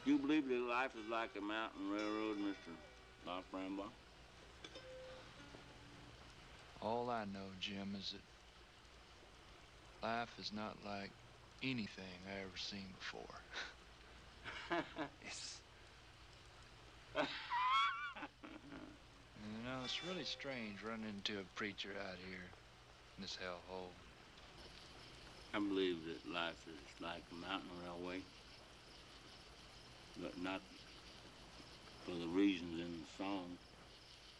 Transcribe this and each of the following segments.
You believe that life is like a mountain railroad, Mr. Brando? All I know, Jim, is that life is not like anything I ever seen before. It's... You know, it's really strange running into a preacher out here in this hellhole. I believe that life is like a mountain railway, but not for the reasons in the song.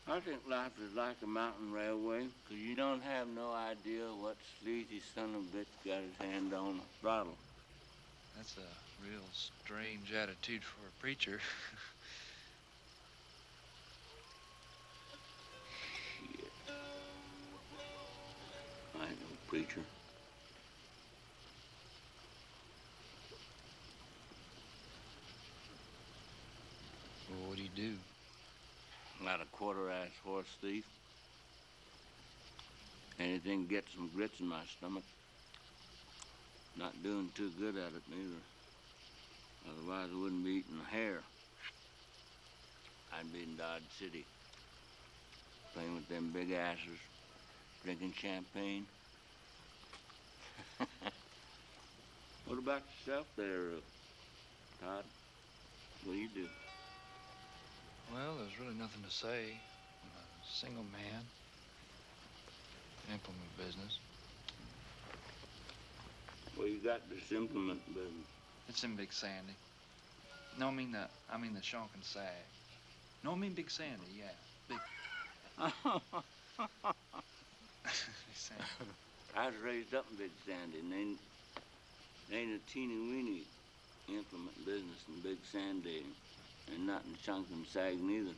I think life is like a mountain railway, 'cause you don't have no idea what sleazy son of a bitch got his hand on the throttle. That's a real strange attitude for a preacher. Shit. I ain't no preacher. Well, what do you do? Not a quarter-ass horse thief. Anything gets some grits in my stomach. Not doing too good at it, neither. Otherwise, I wouldn't be eating hair. I'd be in Dodge City, playing with them big asses, drinking champagne. What about yourself there, Todd? What do you do? Well, there's really nothing to say. I'm a single man. Implement business. Well, you got this implement business. It's in Big Sandy. No, I mean the Shonkin Sag. No, I mean Big Sandy, yeah. Big Sandy. I was raised up in Big Sandy, and they ain't a teeny-weeny implement business in Big Sandy, and not in Chunkin Sag neither.